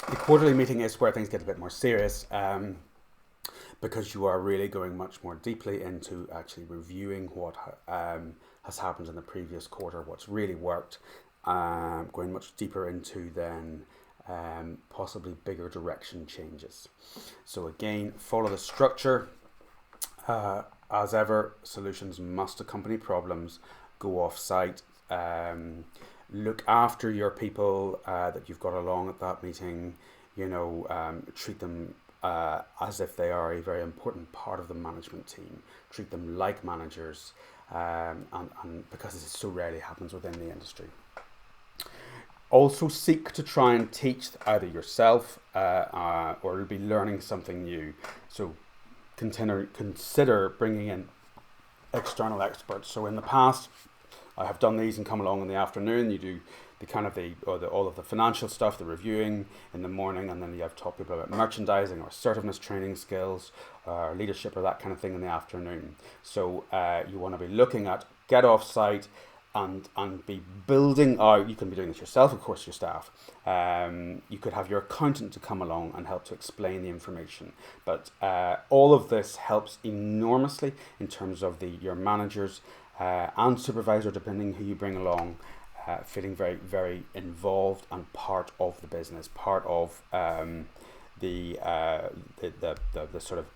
The quarterly meeting is where things get a bit more serious, because you are really going much more deeply into actually reviewing what has happened in the previous quarter, what's really worked, going much deeper into then possibly bigger direction changes. So again, follow the structure. As ever, solutions must accompany problems. Go off site. Look after your people that you've got along at that meeting. Treat them as if they are a very important part of the management team. Treat them like managers, and because this so rarely happens within the industry. Also seek to try and teach either yourself or be learning something new. So consider bringing in external experts. So in the past, I have done these and come along in the afternoon. You do all of the financial stuff, the reviewing in the morning, and then you have taught people about merchandising or assertiveness training skills, or leadership or that kind of thing in the afternoon. So you want to be looking at get off site and be building out. You can be doing this yourself, of course, your staff. You could have your accountant to come along and help to explain the information. But all of this helps enormously in terms of your managers and supervisor, depending who you bring along, feeling very, very involved and part of the business, part of the sort of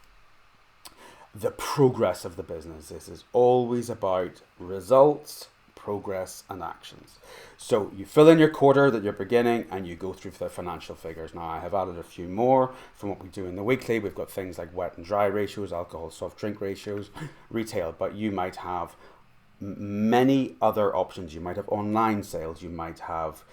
the progress of the business. This is always about results, progress, and actions. So you fill in your quarter that you're beginning and you go through the financial figures. Now I have added a few more from what we do in the weekly. We've got things like wet and dry ratios, alcohol, soft drink ratios, retail, but you might have many other options. You might have online sales, you might have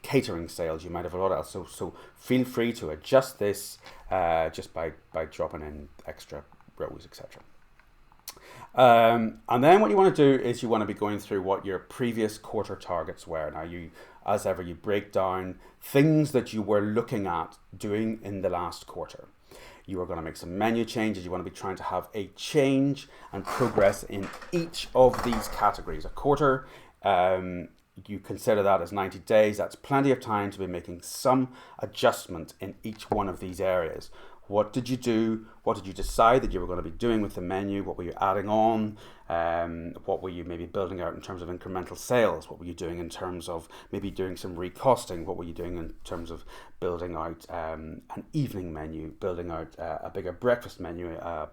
catering sales, you might have a lot else. So feel free to adjust this just by dropping in extra rows, etc. And then what you want to do is you want to be going through what your previous quarter targets were. Now as ever, you break down things that you were looking at doing in the last quarter. You are going to make some menu changes. You want to be trying to have a change and progress in each of these categories. A quarter, you consider that as 90 days. That's plenty of time to be making some adjustment in each one of these areas. What did you do? What did you decide that you were going to be doing with the menu? What were you adding on? What were you maybe building out in terms of incremental sales? What were you doing in terms of maybe doing some recosting? What were you doing in terms of building out an evening menu, building out a bigger breakfast menu, a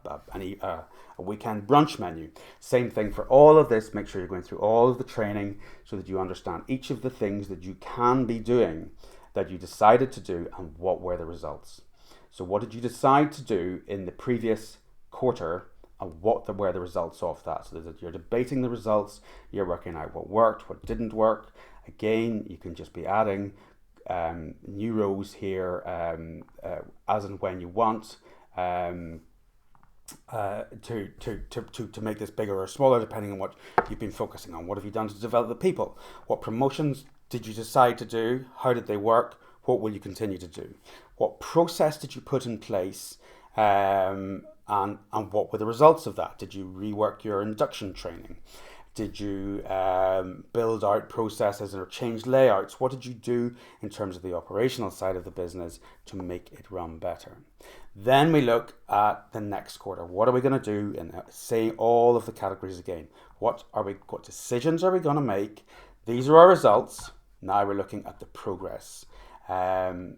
weekend brunch menu? Same thing for all of this. Make sure you're going through all of the training so that you understand each of the things that you can be doing that you decided to do and what were the results. So what did you decide to do in the previous quarter and what were the results of that? So that you're debating the results, you're working out what worked, what didn't work. Again, you can just be adding new rows here as and when you want to make this bigger or smaller depending on what you've been focusing on. What have you done to develop the people? What promotions did you decide to do? How did they work? What will you continue to do? What process did you put in place? And what were the results of that? Did you rework your induction training? Did you build out processes or change layouts? What did you do in terms of the operational side of the business to make it run better? Then we look at the next quarter. What are we going to do? And say all of the categories again. What decisions are we going to make? These are our results. Now we're looking at the progress. We've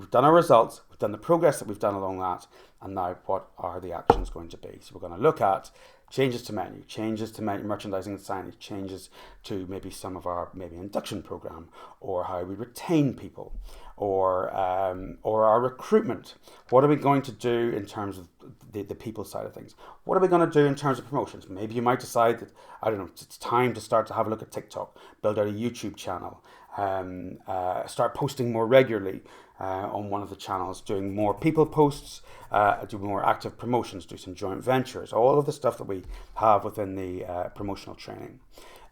done our results, we've done the progress that we've done along that, and now what are the actions going to be? So we're going to look at changes to menu, changes to merchandising and signage, changes to maybe some of our induction program, or how we retain people, or our recruitment. What are we going to do in terms of the people side of things? What are we going to do in terms of promotions? Maybe you might decide that, I don't know, it's time to start to have a look at TikTok, build out a YouTube channel, start posting more regularly on one of the channels, doing more people posts, do more active promotions, do some joint ventures, all of the stuff that we have within the promotional training.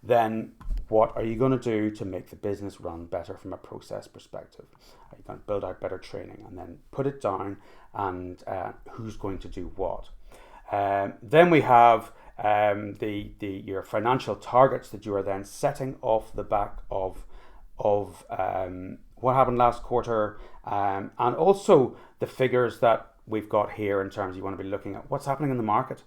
Then what are you going to do to make the business run better from a process perspective? Are you going to build out better training and then put it down and who's going to do what? Then we have your financial targets that you are then setting off the back of what happened last quarter, and also the figures that we've got here in terms you want to be looking at what's happening in the market,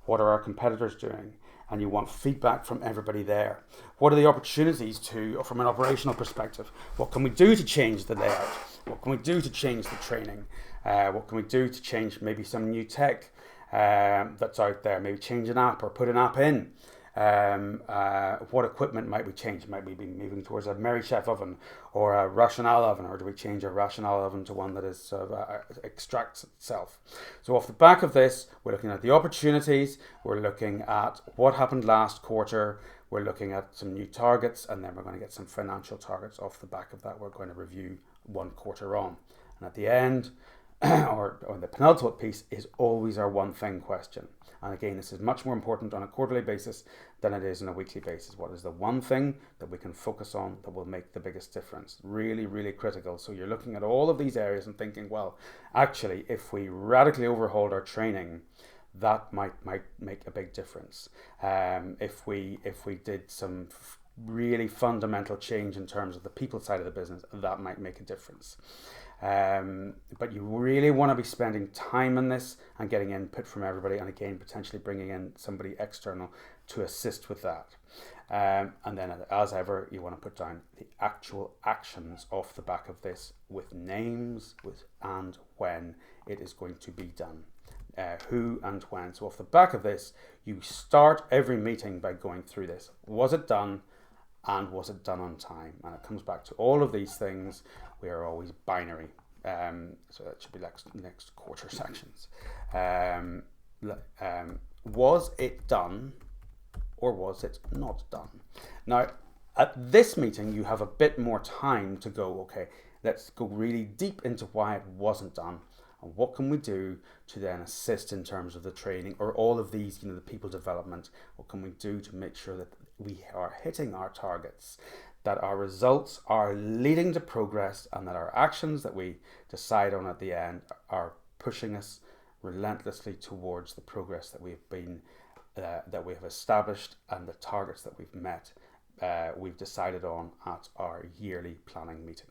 what are our competitors doing, and you want feedback from everybody there. What are the opportunities to, from an operational perspective, what can we do to change the layout? What can we do to change the training? What can we do to change maybe some new tech that's out there? Maybe change an app or put an app in. What equipment might we change? Might we be moving towards a Merry Chef oven or a Rational oven, or do we change a Rational oven to one that is sort of extracts itself? So off the back of this, we're looking at the opportunities, we're looking at what happened last quarter, we're looking at some new targets, and then we're going to get some financial targets off the back of that. We're going to review 1 quarter on. And at the end, or the penultimate piece, is always our one thing question. And again, this is much more important on a quarterly basis than it is on a weekly basis. What is the one thing that we can focus on that will make the biggest difference? Really, really critical. So you're looking at all of these areas and thinking, well, actually, if we radically overhauled our training, that might make a big difference. If we did some really fundamental change in terms of the people side of the business, that might make a difference. But you really want to be spending time on this and getting input from everybody, and again potentially bringing in somebody external to assist with that. And then as ever, you want to put down the actual actions off the back of this with names, and when it is going to be done, who and when. So off the back of this, you start every meeting by going through this. Was it done? And was it done on time? And it comes back to all of these things. We are always binary. So that should be next quarter sections. Was it done or was it not done? Now, at this meeting, you have a bit more time to go, okay, let's go really deep into why it wasn't done. And what can we do to then assist in terms of the training or all of these, the people development? What can we do to make sure that we are hitting our targets, that our results are leading to progress, and that our actions that we decide on at the end are pushing us relentlessly towards the progress that that we have established and the targets that we've met, we've decided on at our yearly planning meeting.